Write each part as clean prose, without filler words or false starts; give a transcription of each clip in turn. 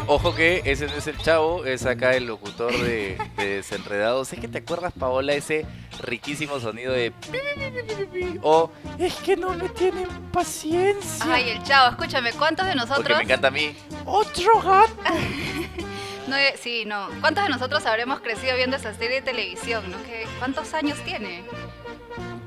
Ojo que ese no es el Chavo, es acá el locutor de Desenredados. ¿Es que te acuerdas, Paola, ese riquísimo sonido de pi, pi, pi, pi, pi? O es que no me tienen paciencia. Ay, el Chavo, escúchame, ¿cuántos de O que nosotros? me encanta a mí, otro gato. No, sí, no. ¿Cuántos de nosotros habremos crecido viendo esa serie de televisión, no? ¿Cuántos años tiene?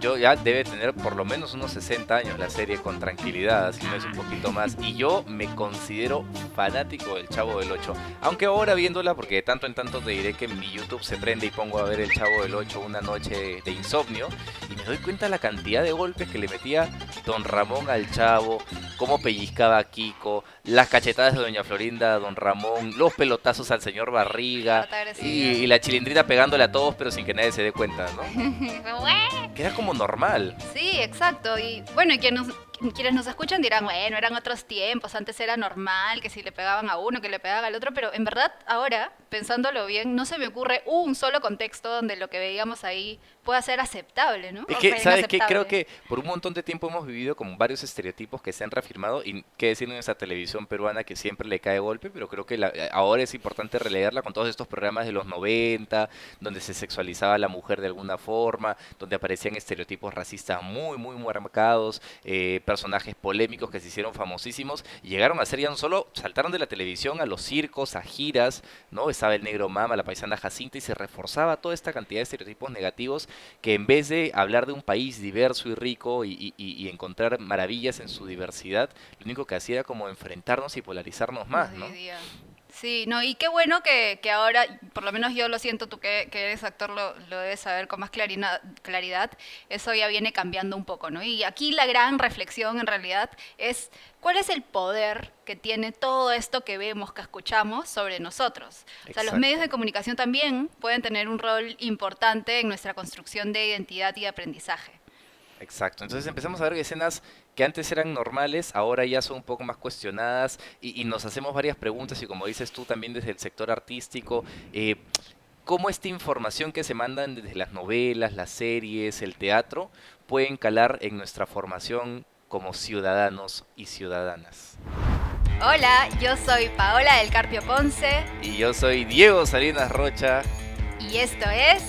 Yo ya debe tener por lo menos unos 60 años la serie con tranquilidad, si no es un poquito más. Y yo me considero fanático del Chavo del Ocho. Aunque ahora viéndola, porque de tanto en tanto te diré que mi YouTube se prende y pongo a ver el Chavo del Ocho una noche de insomnio. Y me doy cuenta la cantidad de golpes que le metía Don Ramón al Chavo, cómo pellizcaba a Kiko, las cachetadas de Doña Florinda a Don Ramón, los pelotazos al señor Barriga Harta agresividad. y la chilindrita pegándole a todos pero sin que nadie se dé cuenta, ¿no? Güey. Que era como normal. Sí, exacto. Y bueno, quienes nos escuchan dirán, bueno, eran otros tiempos, antes era normal que si le pegaban a uno, que le pegaban al otro, pero en verdad ahora, pensándolo bien, no se me ocurre un solo contexto donde lo que veíamos ahí pueda ser aceptable, ¿no? Es O que, sea, ¿sabes qué? Creo inaceptable. que por un montón de tiempo hemos vivido como varios estereotipos que se han reafirmado y qué decir en esa televisión peruana que siempre le cae golpe, pero creo que ahora es importante releerla con todos estos programas de los 90 donde se sexualizaba a la mujer de alguna forma, donde aparecían estereotipos racistas muy marcados, personajes polémicos que se hicieron famosísimos y llegaron a ser ya no solo, saltaron de la televisión a los circos, a giras, ¿no? Estaba el negro Mama, la paisana Jacinta y se reforzaba toda esta cantidad de estereotipos negativos que en vez de hablar de un país diverso y rico y encontrar maravillas en su diversidad, lo único que hacía era como enfrentarnos y polarizarnos Nos más, ¿no? dividía. Sí, no, y qué bueno que ahora, por lo menos yo lo siento, tú que eres actor lo debes saber con más claridad, eso ya viene cambiando un poco, ¿no? Y aquí la gran reflexión en realidad es cuál es el poder que tiene todo esto que vemos, que escuchamos sobre nosotros. O sea, los medios Exacto. de comunicación también pueden tener un rol importante en nuestra construcción de identidad y aprendizaje. Exacto, entonces empezamos a ver escenas que antes eran normales, ahora ya son un poco más cuestionadas y nos hacemos varias preguntas y como dices tú también desde el sector artístico, cómo esta información que se mandan desde las novelas, las series, el teatro, pueden calar en nuestra formación como ciudadanos y ciudadanas. Hola, yo soy Paola del Carpio Ponce Y yo soy Diego Salinas Rocha. y esto es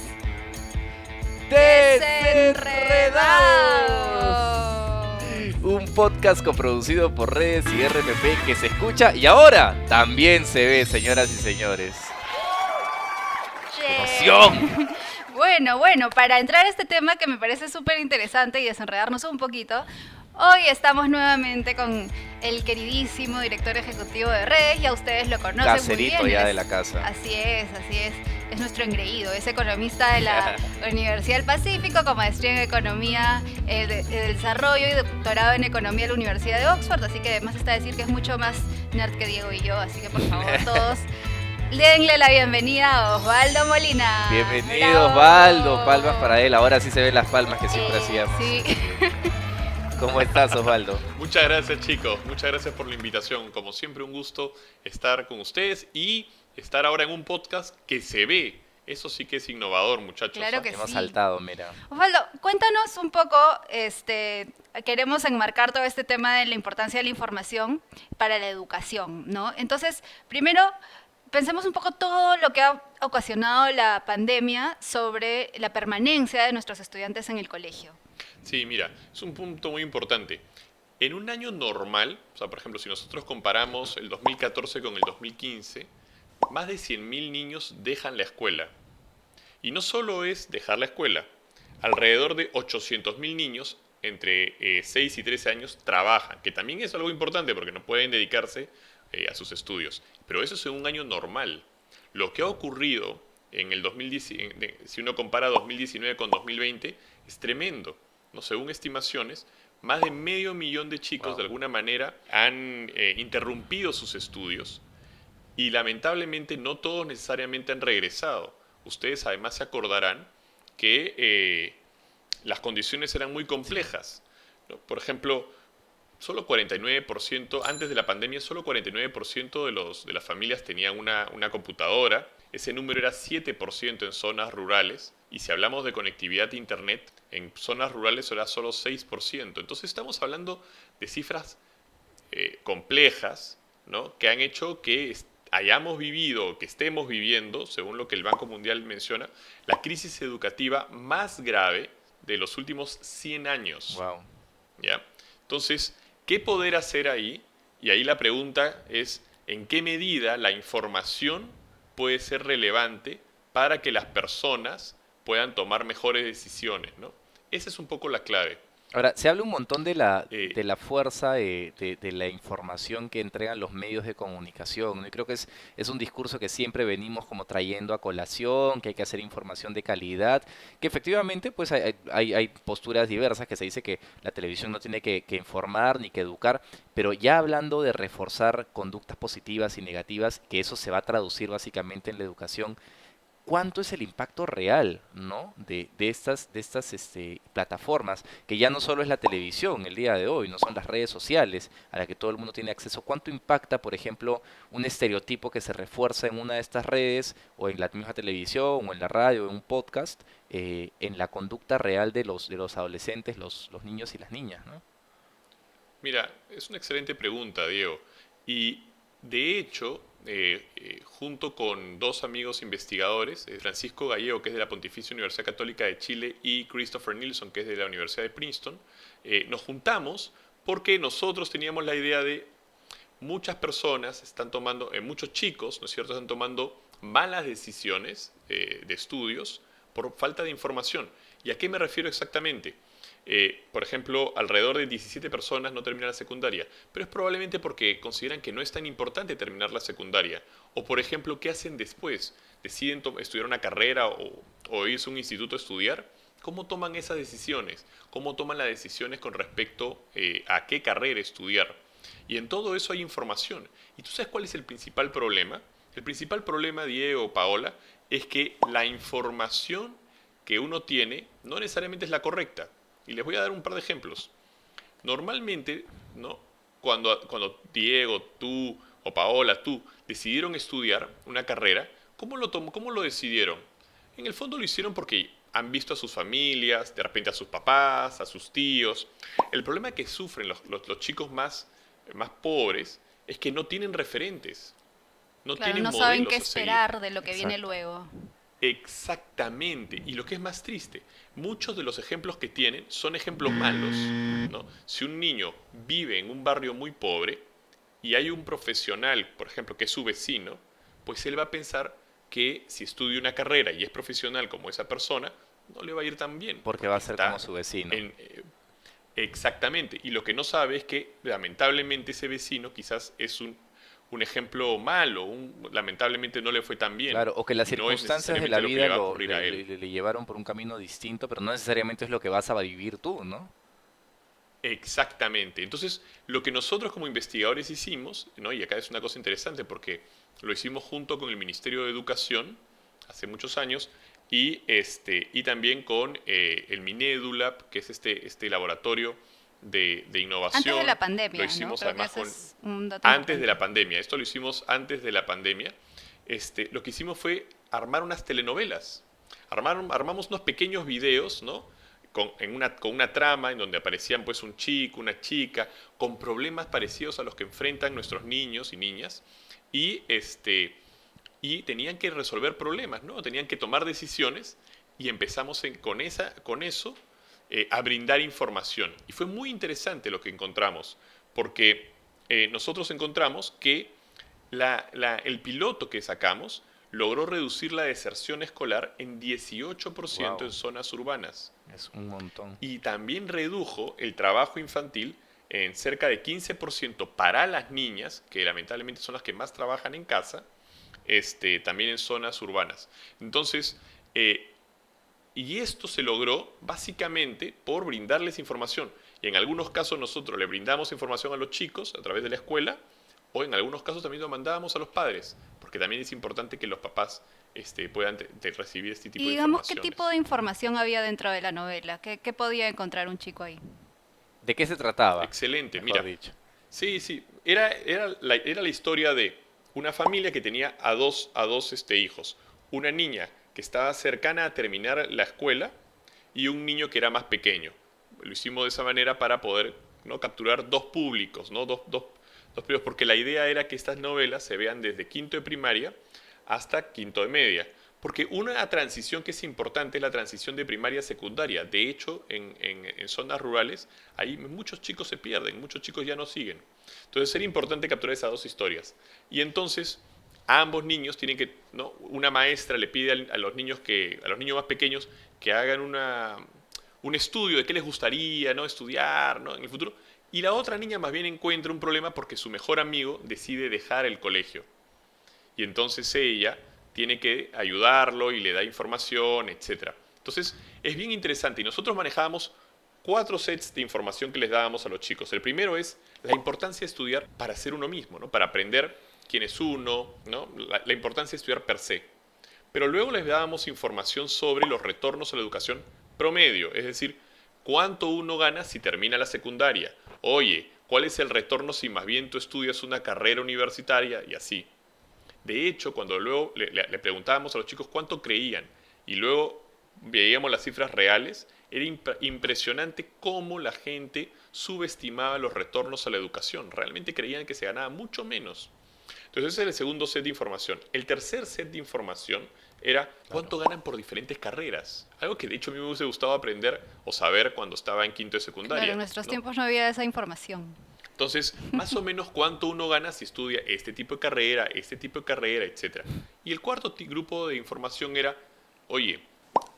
Desenredados. Desenredados. Un podcast coproducido por Redes y RPP que se escucha y ahora también se ve, señoras y señores. ¡Qué emoción! Bueno, para entrar a este tema que me parece súper interesante y desenredarnos un poquito, hoy estamos nuevamente con el queridísimo director ejecutivo de Redes, ya ustedes lo conocen muy Caserito bien. ya él de es- la casa. así es nuestro engreído, es economista de la Universidad del Pacífico, con maestría en Economía de Desarrollo y doctorado en Economía de la Universidad de Oxford, así que además está decir que es mucho más nerd que Diego y yo, así que por favor todos denle la bienvenida a Osvaldo Molina. Bienvenido Osvaldo, palmas ¡Bravo! para él. Ahora sí se ven las palmas que siempre hacíamos. Sí. ¿Cómo estás, Osvaldo? Muchas gracias, chicos. Muchas gracias por la invitación. Como siempre, un gusto estar con ustedes y estar ahora en un podcast que se ve. Eso sí que es innovador, muchachos. Claro que Hemos sí. saltado, mira. Osvaldo, cuéntanos un poco, queremos enmarcar todo este tema de la importancia de la información para la educación, ¿no? Entonces, primero, pensemos un poco todo lo que ha ocasionado la pandemia sobre la permanencia de nuestros estudiantes en el colegio. Sí, mira, es un punto muy importante. En un año normal, o sea, por ejemplo, si nosotros comparamos el 2014 con el 2015, más de 100.000 niños dejan la escuela. Y no solo es dejar la escuela, alrededor de 800.000 niños entre 6 y 13 años trabajan, que también es algo importante porque no pueden dedicarse a sus estudios. Pero eso es en un año normal. Lo que ha ocurrido en el 2010, si uno compara 2019 con 2020, es tremendo. ¿No? Según estimaciones, más de medio millón de chicos Wow. de alguna manera han interrumpido sus estudios y lamentablemente no todos necesariamente han regresado. Ustedes además se acordarán que las condiciones eran muy complejas, ¿no? Por ejemplo, solo 49%, antes de la pandemia, solo 49% de las familias tenían una computadora. Ese número era 7% en zonas rurales. Y si hablamos de conectividad a Internet, en zonas rurales era solo 6%. Entonces estamos hablando de cifras complejas ¿no? Que han hecho que hayamos vivido, que estemos viviendo, según lo que el Banco Mundial menciona, la crisis educativa más grave de los últimos 100 años. Wow. ¿Ya? Entonces, ¿qué poder hacer ahí? Y ahí la pregunta es, ¿en qué medida la información puede ser relevante para que las personas puedan tomar mejores decisiones, ¿no? Esa es un poco la clave. Ahora, se habla un montón Eh, de la fuerza de la información que entregan los medios de comunicación, ¿no? Y creo que es un discurso que siempre venimos como trayendo a colación, que hay que hacer información de calidad, que efectivamente pues hay posturas diversas, que se dice que la televisión no tiene que informar ni que educar, pero ya hablando de reforzar conductas positivas y negativas, que eso se va a traducir básicamente en la educación. ¿Cuánto es el impacto real, ¿no? de estas plataformas, que ya no solo es la televisión el día de hoy, no son las redes sociales a las que todo el mundo tiene acceso? ¿Cuánto impacta, por ejemplo, un estereotipo que se refuerza en una de estas redes, o en la misma televisión, o en la radio, o en un podcast, en la conducta real de los adolescentes, los niños y las niñas, ¿no? Mira, es una excelente pregunta, Diego. Y de hecho, junto con dos amigos investigadores, Francisco Gallego, que es de la Pontificia Universidad Católica de Chile, y Christopher Nilsson, que es de la Universidad de Princeton, nos juntamos porque nosotros teníamos la idea de muchas personas están tomando, muchos chicos, ¿no es cierto?, están tomando malas decisiones de estudios por falta de información. ¿Y a qué me refiero exactamente? Por ejemplo, alrededor de 17 personas no terminan la secundaria, pero es probablemente porque consideran que no es tan importante terminar la secundaria. O, por ejemplo, ¿qué hacen después? ¿Deciden estudiar una carrera o irse a un instituto a estudiar? ¿Cómo toman esas decisiones? ¿Cómo toman las decisiones con respecto a qué carrera estudiar? Y en todo eso hay información. ¿Y tú sabes cuál es el principal problema? El principal problema, Diego, Paola, es que la información que uno tiene no necesariamente es la correcta. Y les voy a dar un par de ejemplos. Normalmente, ¿no? Cuando Diego, tú o Paola, tú decidieron estudiar una carrera, ¿cómo lo decidieron? En el fondo lo hicieron porque han visto a sus familias, de repente a sus papás, a sus tíos. El problema que sufren los chicos más pobres es que no tienen referentes, no Claro, tienen no saben qué modelos a seguir. esperar de lo que viene Exacto. luego. Exactamente. Y lo que es más triste, muchos de los ejemplos que tienen son ejemplos malos, ¿no? Si un niño vive en un barrio muy pobre y hay un profesional, por ejemplo, que es su vecino, pues él va a pensar que si estudia una carrera y es profesional como esa persona, no le va a ir tan bien, Porque va porque a ser como está su vecino. en... exactamente. Y lo que no sabe es que lamentablemente ese vecino quizás es un ejemplo malo, lamentablemente no le fue tan bien Claro, o que las y no es circunstancias de la necesariamente lo que le vida va a ocurrir a él. le llevaron por un camino distinto, pero no necesariamente es lo que vas a vivir tú, ¿no? Exactamente. Entonces, lo que nosotros como investigadores hicimos, ¿no? Y acá es una cosa interesante porque lo hicimos junto con el Ministerio de Educación hace muchos años y también con el Minedulab, que es este laboratorio de Antes de la innovación. Lo pandemia, ¿no? hicimos Creo que además ese con es un dato antes de importante. la pandemia. Esto lo hicimos antes de la pandemia. Lo que hicimos fue armar unas telenovelas. Armamos unos pequeños videos, ¿no? Con una trama en donde aparecían pues un chico, una chica, con problemas parecidos a los que enfrentan nuestros niños y niñas. Y, y tenían que resolver problemas, ¿no? Tenían que tomar decisiones y empezamos con eso a brindar información. Y fue muy interesante lo que encontramos, porque nosotros encontramos que el piloto que sacamos logró reducir la deserción escolar en 18% en Wow, zonas urbanas es un montón. y también redujo el trabajo infantil en cerca de 15% para las niñas, que lamentablemente son las que más trabajan en casa, también en zonas urbanas. Entonces, y esto se logró básicamente por brindarles información. Y en algunos casos nosotros le brindamos información a los chicos a través de la escuela, o en algunos casos también lo mandábamos a los padres, porque también es importante que los papás puedan recibir este tipo Y de digamos, ¿qué tipo informaciones. de información había dentro de la novela? ¿Qué podía encontrar un chico ahí? ¿De qué se trataba? Excelente, Mejor mira. dicho. Sí, sí. Era la historia de una familia que tenía a dos hijos. Una niña que estaba cercana a terminar la escuela y un niño que era más pequeño. Lo hicimos de esa manera para poder, ¿no?, capturar dos públicos, ¿no? Los primeros, porque la idea era que estas novelas se vean desde quinto de primaria hasta quinto de media. Porque una transición que es importante es la transición de primaria a secundaria. De hecho, en zonas rurales, ahí muchos chicos se pierden, muchos chicos ya no siguen. Entonces sería importante capturar esas dos historias. Y entonces, a ambos niños tienen que, ¿no? Una maestra le pide a los niños a los niños más pequeños que hagan un estudio de qué les gustaría, ¿no? Estudiar, ¿no? En el futuro. Y la otra niña más bien encuentra un problema porque su mejor amigo decide dejar el colegio. Y entonces ella tiene que ayudarlo y le da información, etc. Entonces es bien interesante y nosotros manejábamos 4 sets de información que les dábamos a los chicos. El primero es la importancia de estudiar para ser uno mismo, ¿no? Para aprender quién es uno, ¿no? La importancia de estudiar per se. Pero luego les dábamos información sobre los retornos a la educación promedio, es decir, cuánto uno gana si termina la secundaria. Oye, ¿cuál es el retorno si más bien tú estudias una carrera universitaria? Y así. De hecho, cuando luego le preguntábamos a los chicos cuánto creían y luego veíamos las cifras reales, era impresionante cómo la gente subestimaba los retornos a la educación. Realmente creían que se ganaba mucho menos. Entonces ese es el segundo set de información. El tercer set de información era cuánto ganan por diferentes carreras. Algo que de hecho a mí me hubiese gustado aprender o saber cuando estaba en quinto de secundaria. Claro, en nuestros ¿no? tiempos no había esa información. Entonces, más o menos cuánto uno gana si estudia este tipo de carrera, etc. Y el cuarto grupo de información era, oye,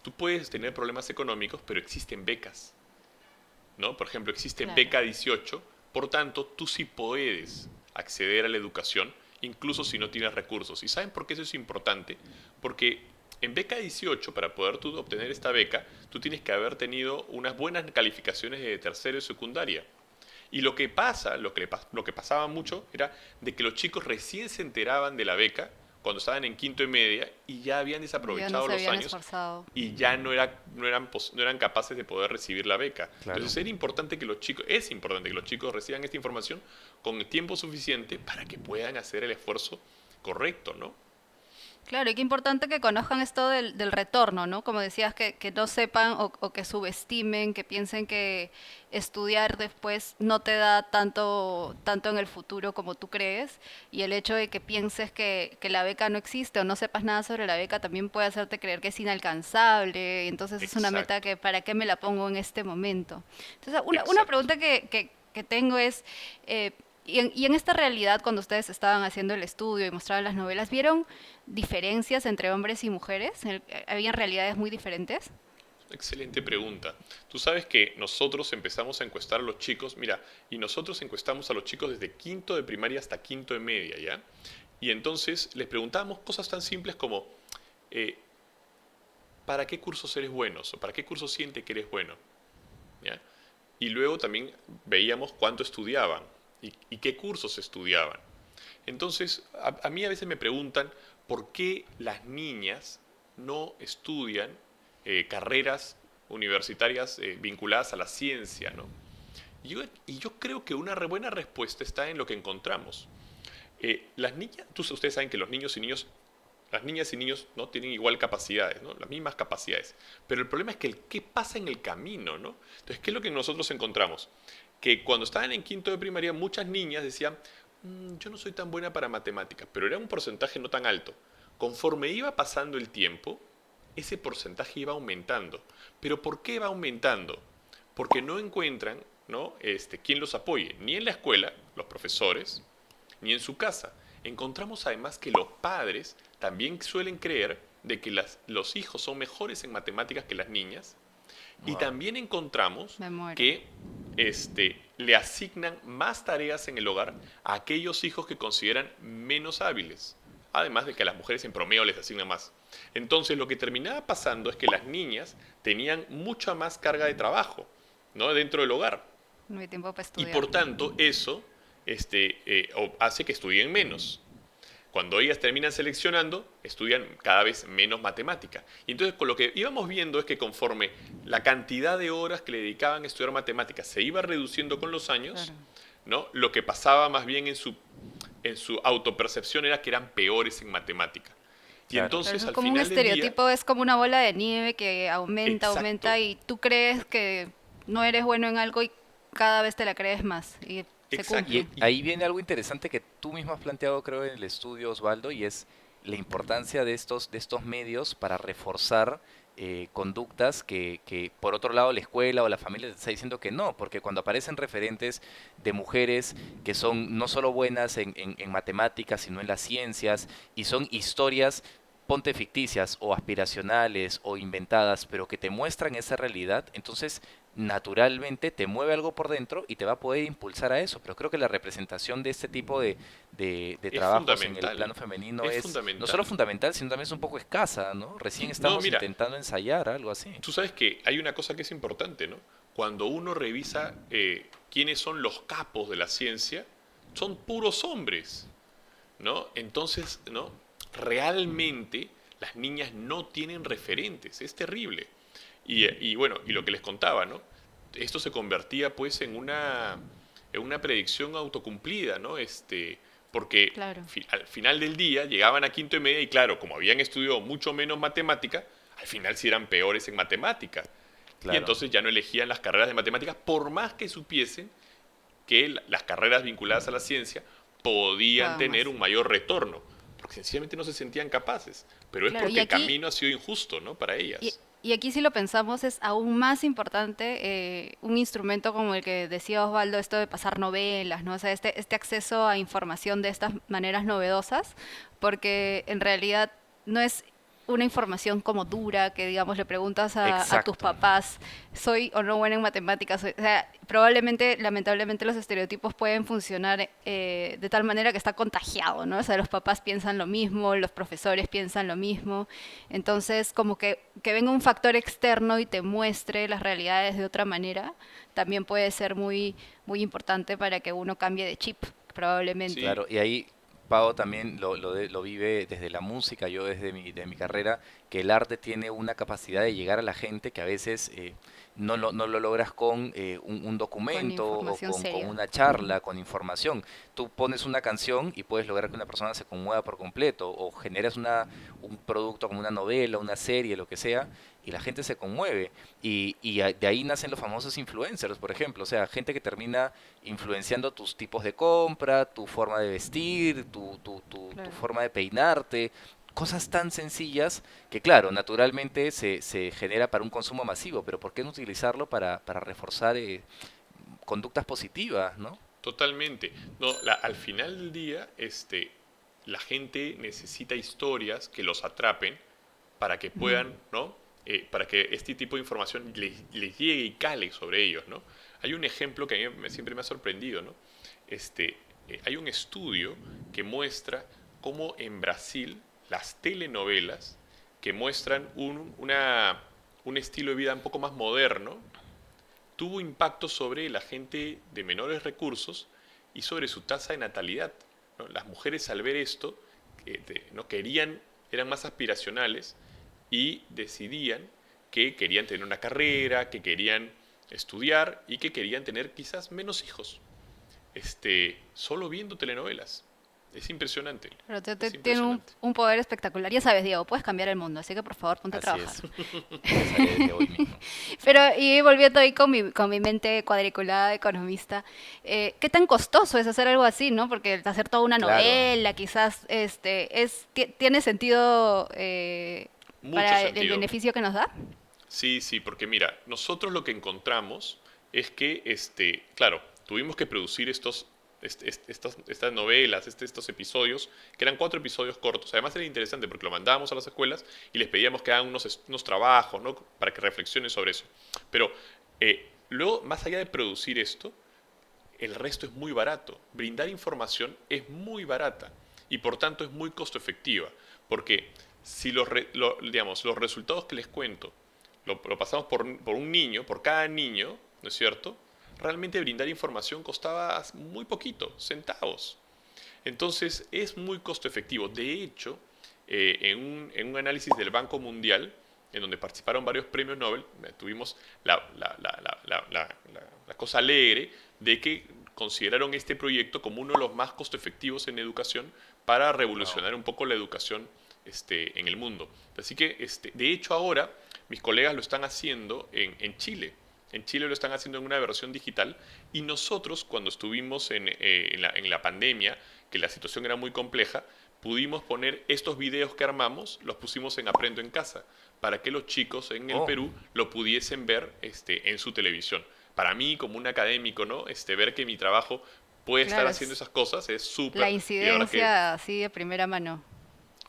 tú puedes tener problemas económicos, pero existen becas, ¿no? Por ejemplo, existe Claro. beca 18, por tanto, tú sí puedes acceder a la educación, incluso si no tienes recursos. ¿Y saben por qué eso es importante? Porque en beca 18, para poder tú obtener esta beca, tú tienes que haber tenido unas buenas calificaciones de tercero y secundaria. Y lo que pasaba mucho era de que los chicos recién se enteraban de la beca cuando estaban en quinto y media y ya habían Ya no desaprovechado se los habían años esforzado. y ya no eran capaces de poder recibir la beca. Claro. Entonces es importante que los chicos reciban esta información con el tiempo suficiente para que puedan hacer el esfuerzo correcto, ¿no? Claro, y qué importante que conozcan esto del retorno, ¿no? Como decías, que no sepan o que subestimen, que piensen que estudiar después no te da tanto en el futuro como tú crees. Y el hecho de que pienses que la beca no existe o no sepas nada sobre la beca también puede hacerte creer que es inalcanzable. Entonces es una meta Exacto, que, ¿para qué me la pongo en este momento? Entonces, una exacto. pregunta que tengo es, eh, y en esta realidad, cuando ustedes estaban haciendo el estudio y mostraban las novelas, ¿vieron diferencias entre hombres y mujeres? ¿Habían realidades muy diferentes? Excelente pregunta. Tú sabes que nosotros empezamos a encuestar a los chicos, mira, y nosotros encuestamos a los chicos desde quinto de primaria hasta quinto de media, ¿ya? Y entonces les preguntábamos cosas tan simples como, eh, ¿para qué cursos eres bueno? O ¿para qué curso siente que eres bueno? ¿Ya? Y luego también veíamos cuánto estudiaban y qué cursos estudiaban. Entonces, a mí a veces me preguntan por qué las niñas no estudian carreras universitarias vinculadas a la ciencia, ¿no? Y yo creo que una buena respuesta está en lo que encontramos. Las niñas, ustedes saben que las niñas y niños no tienen igual capacidades, ¿no? Las mismas capacidades. Pero el problema es que qué pasa en el camino, ¿no? Entonces, ¿qué es lo que nosotros encontramos? Que cuando estaban en quinto de primaria, muchas niñas decían, yo no soy tan buena para matemáticas, pero era un porcentaje no tan alto. Conforme iba pasando el tiempo, ese porcentaje iba aumentando. ¿Pero por qué va aumentando? Porque no encuentran, ¿no? Quien los apoye, ni en la escuela, los profesores, ni en su casa. Encontramos además que los padres también suelen creer de que los hijos son mejores en matemáticas que las niñas. Y Wow. también encontramos Me muero. que le asignan más tareas en el hogar a aquellos hijos que consideran menos hábiles. Además de que a las mujeres en promedio les asignan más. Entonces lo que terminaba pasando es que las niñas tenían mucha más carga de trabajo, ¿no? Dentro del hogar. No hay tiempo para Y estudiar. por tanto eso hace que estudien menos. Cuando ellas terminan seleccionando, estudian cada vez menos matemática. Y entonces con lo que íbamos viendo es que conforme la cantidad de horas que le dedicaban a estudiar matemáticas se iba reduciendo con los años, Claro. ¿no? Lo que pasaba más bien en su autopercepción era que eran peores en matemática. Y Claro. Pero entonces eso es al como un final del día, estereotipo, es como una bola de nieve que aumenta, exacto, aumenta y tú crees que no eres bueno en algo y cada vez te la crees más. Y se Exacto. cumple. Y ahí viene algo interesante que tú mismo has planteado, creo, en el estudio, Osvaldo, y es la importancia de estos medios para reforzar conductas que, por otro lado, la escuela o la familia te está diciendo que no, porque cuando aparecen referentes de mujeres que son no solo buenas en matemáticas, sino en las ciencias, y son historias, ponte ficticias o aspiracionales o inventadas, pero que te muestran esa realidad, entonces naturalmente te mueve algo por dentro y te va a poder impulsar a eso. Pero creo que la representación de este tipo de Es trabajos en el fundamental. plano femenino Es es no solo fundamental. fundamental, sino también es un poco escasa, ¿no? Recién No, estamos mira, intentando ensayar algo así. tú sabes que hay una cosa que es importante, ¿no? Cuando uno revisa quiénes son los capos de la ciencia, son puros hombres, ¿no? Entonces, ¿no? Realmente las niñas no tienen referentes, es terrible. Y bueno, y lo que les contaba, ¿no? Esto se convertía pues en una predicción autocumplida, ¿no? Porque Claro. al final del día llegaban a quinto y media y claro, como habían estudiado mucho menos matemática, al final sí eran peores en matemática. Y Claro. entonces ya no elegían las carreras de matemáticas por más que supiesen que las carreras vinculadas a la ciencia podían Pagan tener más. un mayor retorno, porque sencillamente no se sentían capaces. Pero es Claro, y porque el aquí, camino ha sido injusto, ¿no? Para y, ellas. y aquí si lo pensamos es aún más importante un instrumento como el que decía Osvaldo, esto de pasar novelas, ¿no? O sea, este acceso a información de estas maneras novedosas, porque en realidad no es una información como dura, que digamos le preguntas a tus Exacto. papás, soy o no buena en matemáticas. O sea, probablemente, lamentablemente, los estereotipos pueden funcionar de tal manera que está contagiado, ¿no? O sea, los papás piensan lo mismo, los profesores piensan lo mismo. Entonces, como que venga un factor externo y te muestre las realidades de otra manera, también puede ser muy importante para que uno cambie de chip, probablemente. Sí, Claro, y ahí Pau también lo vive desde la música, yo desde de mi carrera, que el arte tiene una capacidad de llegar a la gente que a veces no lo logras con un Con documento o información con seria. una charla, con información. Tú pones una canción y puedes lograr que una persona se conmueva por completo, o generas un producto como una novela, una serie, lo que sea, y la gente se conmueve. De ahí nacen los famosos influencers, por ejemplo, o sea, gente que termina influenciando tus tipos de compra, tu forma de vestir, tu Claro. forma de peinarte, cosas tan sencillas que claro, naturalmente se genera para un consumo masivo, pero ¿por qué no utilizarlo para reforzar conductas positivas, ¿no? totalmente. No, al final del día, la gente necesita historias que los atrapen para que Ujú. puedan, ¿no? Para que este tipo de información les llegue y cale sobre ellos, ¿no? Hay un ejemplo que a mí siempre me ha sorprendido, ¿no? Hay un estudio que muestra cómo en Brasil las telenovelas que muestran un estilo de vida un poco más moderno tuvo impacto sobre la gente de menores recursos y sobre su tasa de natalidad, ¿no? Las mujeres al ver esto no querían, eran más aspiracionales y decidían que querían tener una carrera, que querían estudiar y que querían tener quizás menos hijos, solo viendo telenovelas. Es impresionante, Pero es tiene impresionante. un poder espectacular. Ya sabes, Diego, puedes cambiar el mundo, así que por favor ponte a Así trabajar. es, empezaré desde hoy mismo. Pero, y volviendo ahí con mi mente cuadriculada de economista, ¿qué tan costoso es hacer algo así, no? Porque hacer toda una Claro, novela, quizás, tiene sentido Mucho para el sentido. beneficio que nos da. Sí, sí, porque mira, nosotros lo que encontramos es que, claro, tuvimos que producir estas novelas, estos episodios, que eran 4 episodios cortos. Además era interesante porque lo mandábamos a las escuelas y les pedíamos que hagan unos trabajos, ¿no? Para que reflexionen sobre eso. Pero luego, más allá de producir esto, el resto es muy barato. Brindar información es muy barata y por tanto es muy costo efectiva. Porque si digamos, los resultados que les cuento lo pasamos por un niño, por cada niño, ¿no es cierto? Realmente brindar información costaba muy poquito, centavos. Entonces es muy costo efectivo. De hecho, en un análisis del Banco Mundial, en donde participaron varios premios Nobel, tuvimos la cosa alegre de que consideraron este proyecto como uno de los más costo efectivos en educación para wow. revolucionar un poco la educación en el mundo. Así que, de hecho, ahora mis colegas lo están haciendo en Chile. En Chile lo están haciendo en una versión digital y nosotros cuando estuvimos en la pandemia, que la situación era muy compleja, pudimos poner estos videos que armamos, los pusimos en Aprendo en Casa, para que los chicos en el Oh, Perú lo pudiesen ver en su televisión. Para mí, como un académico, ¿no? Ver que mi trabajo puede estar Claro, haciendo es esas cosas es la súper, y de verdad que incidencia así de primera mano.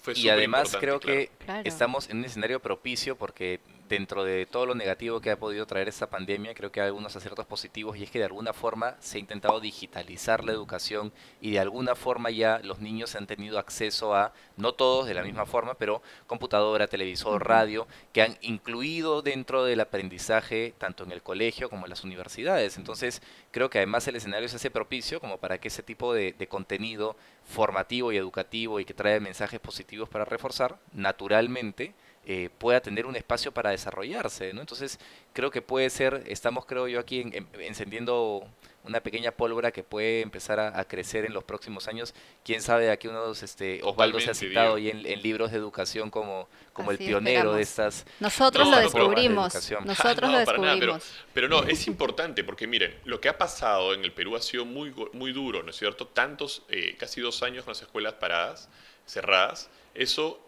fue y súper además importante, creo claro. que Claro. estamos en un escenario propicio porque dentro de todo lo negativo que ha podido traer esta pandemia, creo que hay algunos aciertos positivos y es que de alguna forma se ha intentado digitalizar la educación y de alguna forma ya los niños han tenido acceso a, no todos de la misma forma, pero computadora, televisor, Ujú. radio, que han incluido dentro del aprendizaje tanto en el colegio como en las universidades. Entonces creo que además el escenario se hace propicio como para que ese tipo de contenido formativo y educativo y que trae mensajes positivos para reforzar, naturalmente pueda tener un espacio para desarrollarse, ¿no? Entonces, creo que puede ser, estamos creo yo aquí encendiendo una pequeña pólvora que puede empezar a crecer en los próximos años. Quién sabe, aquí unos, Osvaldo se ha Totalmente, citado Diego. y en libros de educación como el Así pionero de esperamos. estas, de Nosotros lo No, estas no, pero formas de descubrimos, educación. nosotros lo no, para nada, descubrimos. pero no, es importante porque miren, lo que ha pasado en el Perú ha sido muy duro, ¿no es cierto? Tantos, casi 2 años con las escuelas paradas, cerradas. Eso,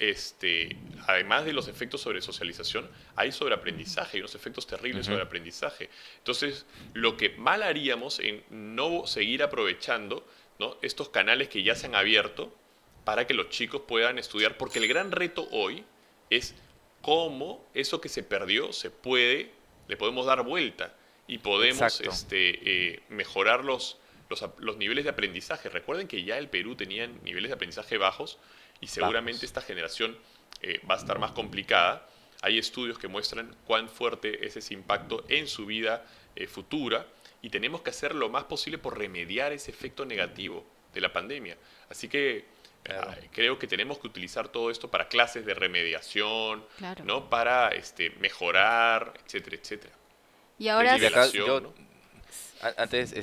además de los efectos sobre socialización, hay sobre aprendizaje, hay unos efectos terribles Ujú. sobre aprendizaje. Entonces, lo que mal haríamos en no seguir aprovechando, ¿no? Estos canales que ya se han abierto para que los chicos puedan estudiar, porque el gran reto hoy es cómo eso que se perdió le podemos dar vuelta y podemos Exacto, mejorar los niveles de aprendizaje. Recuerden que ya el Perú tenía niveles de aprendizaje bajos y seguramente bajos. esta generación va a estar más complicada. Hay estudios que muestran cuán fuerte es ese impacto en su vida futura y tenemos que hacer lo más posible por remediar ese efecto negativo de la pandemia. Así que Claro. creo que tenemos que utilizar todo esto para clases de remediación, Claro. ¿no? Para mejorar, etcétera, etcétera. Y De ahora Y acá nivelación, yo ¿no? Antes,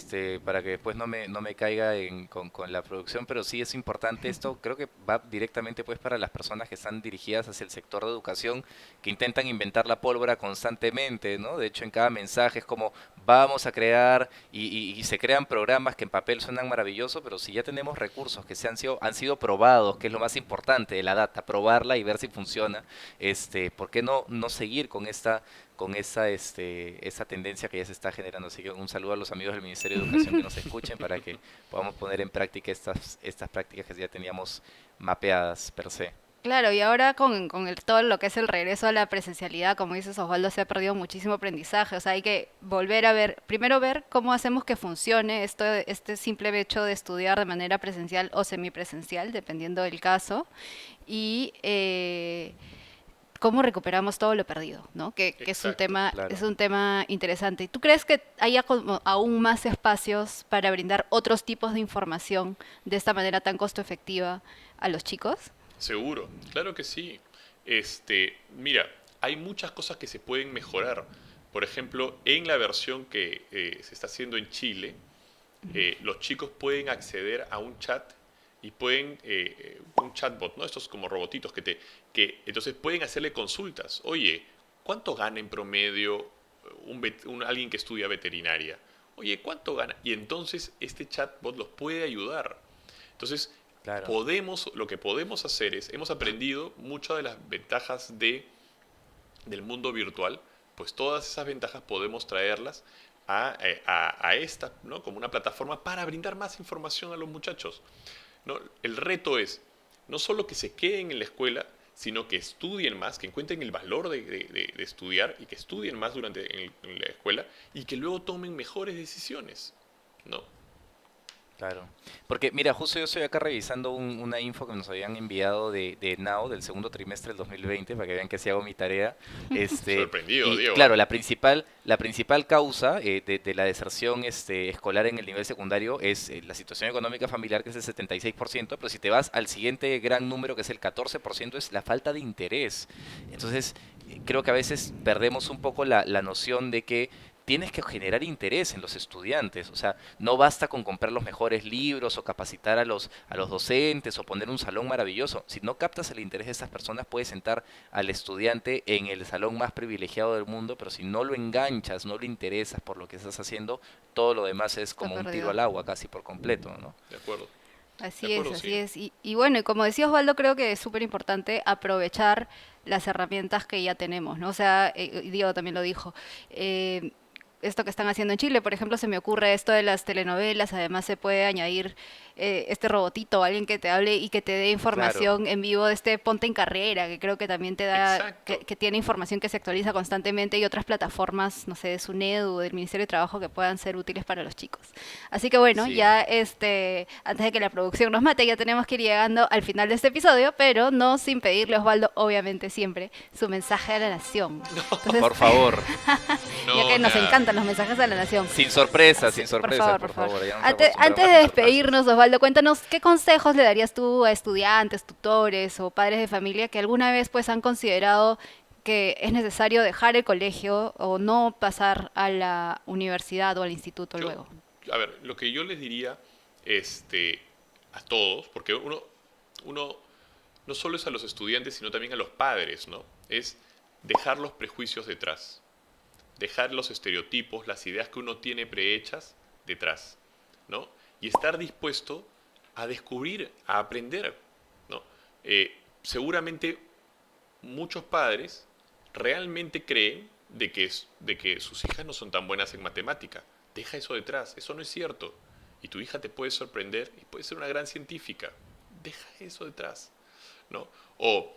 para que después no me caiga con la producción, pero sí es importante esto, creo que va directamente pues para las personas que están dirigidas hacia el sector de educación, que intentan inventar la pólvora constantemente, ¿no? De hecho, en cada mensaje es como vamos a crear y se crean programas que en papel suenan maravillosos, pero si ya tenemos recursos que han sido probados, que es lo más importante de la data, probarla y ver si funciona, ¿por qué no seguir con esa tendencia que ya se está generando? Así que un saludo a los amigos del Ministerio de Educación que nos escuchen para que podamos poner en práctica estas prácticas que ya teníamos mapeadas per se. claro, y ahora con todo lo que es el regreso a la presencialidad, como dices Osvaldo, se ha perdido muchísimo aprendizaje. O sea, hay que volver a ver, primero ver cómo hacemos que funcione este simple hecho de estudiar de manera presencial o semipresencial, dependiendo del caso, y cómo recuperamos todo lo perdido, ¿no? Que Exacto. es Claro. un tema interesante. ¿Y tú crees que haya como aún más espacios para brindar otros tipos de información de esta manera tan costo efectiva a los chicos? Seguro, claro que sí. Mira, hay muchas cosas que se pueden mejorar. Por ejemplo, en la versión que se está haciendo en Chile, los chicos pueden acceder a un chat y un chatbot, ¿no? Estos como robotitos que entonces pueden hacerle consultas. Oye, ¿cuánto gana en promedio alguien que estudia veterinaria? Oye, ¿cuánto gana? Y entonces este chatbot los puede ayudar. Entonces, Claro. lo que podemos hacer es, hemos aprendido muchas de las ventajas del mundo virtual, pues todas esas ventajas podemos traerlas a esta, ¿no? Como una plataforma para brindar más información a los muchachos, ¿no? El reto es no solo que se queden en la escuela, sino que estudien más, que encuentren el valor de estudiar y que estudien más en la escuela y que luego tomen mejores decisiones, ¿no? Claro, porque mira, justo yo estoy acá revisando una info que nos habían enviado de NAO del segundo trimestre del 2020 para que vean que sí hago mi tarea. Sorprendido, Y Diego, ¿ah? claro, la principal causa de la deserción escolar en el nivel secundario es la situación económica familiar, que es el 76%, pero si te vas al siguiente gran número, que es el 14%, es la falta de interés. Entonces, creo que a veces perdemos un poco la noción de que tienes que generar interés en los estudiantes. O sea, no basta con comprar los mejores libros o capacitar a los docentes o poner un salón maravilloso. Si no captas el interés de estas personas, puedes sentar al estudiante en el salón más privilegiado del mundo, pero si no lo enganchas, no le interesas por lo que estás haciendo, todo lo demás es Está como un tiro perdido. al agua casi por completo, ¿no? De acuerdo. De Así es, acuerdo, así sí. es. Y bueno, y como decía Osvaldo, creo que es súper importante aprovechar las herramientas que ya tenemos, ¿no? O sea, y Diego también lo dijo. Esto que están haciendo en Chile, por ejemplo, se me ocurre esto de las telenovelas, además se puede añadir este robotito, alguien que te hable y que te dé Claro, información en vivo de este Ponte en Carrera, que creo que también te da, Exacto. que tiene información que se actualiza constantemente y otras plataformas, no sé, de SUNEDU, del Ministerio de Trabajo que puedan ser útiles para los chicos. Así que bueno, sí. ya antes de que la producción nos mate, ya tenemos que ir llegando al final de este episodio, pero no sin pedirle a Osvaldo, obviamente siempre, su mensaje a la nación. Entonces, Por favor, ya No, que nos nada. encantan los mensajes a la nación. Sí, sin por sorpresas, favor, por por favor. favor. Ya nos Antes, acostumbramos antes a de sin sorpresas. despedirnos, Osvaldo, cuéntanos qué consejos le darías tú a estudiantes, tutores o padres de familia que alguna vez pues han considerado que es necesario dejar el colegio o no pasar a la universidad o al instituto Yo, luego. a ver, lo que yo les diría a todos, porque uno no solo es a los estudiantes, sino también a los padres, ¿no? Es dejar los prejuicios detrás, dejar los estereotipos, las ideas que uno tiene prehechas detrás, ¿no? Y estar dispuesto a descubrir, a aprender, ¿no? Seguramente muchos padres realmente creen de que sus hijas no son tan buenas en matemática. Deja eso detrás, eso no es cierto. Y tu hija te puede sorprender y puede ser una gran científica. Deja eso detrás, ¿no? O,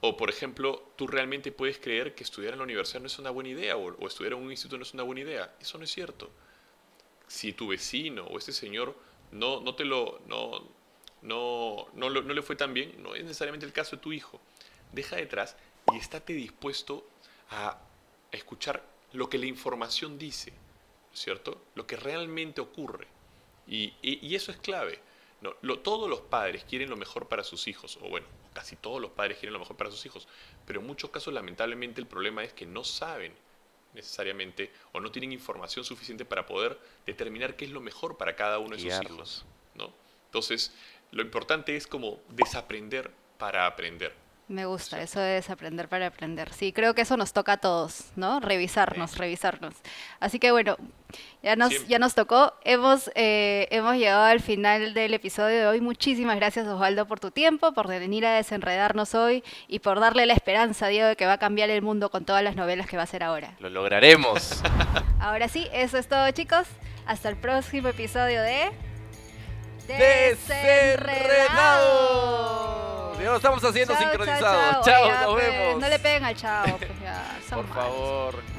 o por ejemplo, tú realmente puedes creer que estudiar en la universidad no es una buena idea o estudiar en un instituto no es una buena idea. Eso no es cierto. Si tu vecino o este señor no te lo no le fue tan bien, no es necesariamente el caso de tu hijo. Deja detrás y estate dispuesto a escuchar lo que la información dice, ¿cierto? Lo que realmente ocurre. Y eso es clave. No, todos los padres quieren lo mejor para sus hijos, o bueno, casi todos los padres quieren lo mejor para sus hijos, pero en muchos casos lamentablemente el problema es que no saben necesariamente o no tienen información suficiente para poder determinar qué es lo mejor para cada uno de sus hijos, Guiarlos. ¿no? Entonces, lo importante es como desaprender para aprender, Me ¿no es gusta, eso cierto? de desaprender para aprender. Sí, creo que eso nos toca a todos, ¿no? Sí, Revisarnos, revisarnos. Así que bueno, ya siempre. nos tocó. Hemos llegado al final del episodio de hoy. Muchísimas gracias, Osvaldo, por tu tiempo, por venir a desenredarnos hoy y por darle la esperanza a Diego de que va a cambiar el mundo con todas las novelas que va a hacer ahora. Lo lograremos. Ahora sí, eso es todo, chicos. Hasta el próximo episodio de ¡Desenredados! Ya lo Desenredados. estamos haciendo Chao, chao, sincronizados. chao. Chao, Oiga, nos pues, vemos. no le peguen al chavo, pues ya, son Por malos. favor.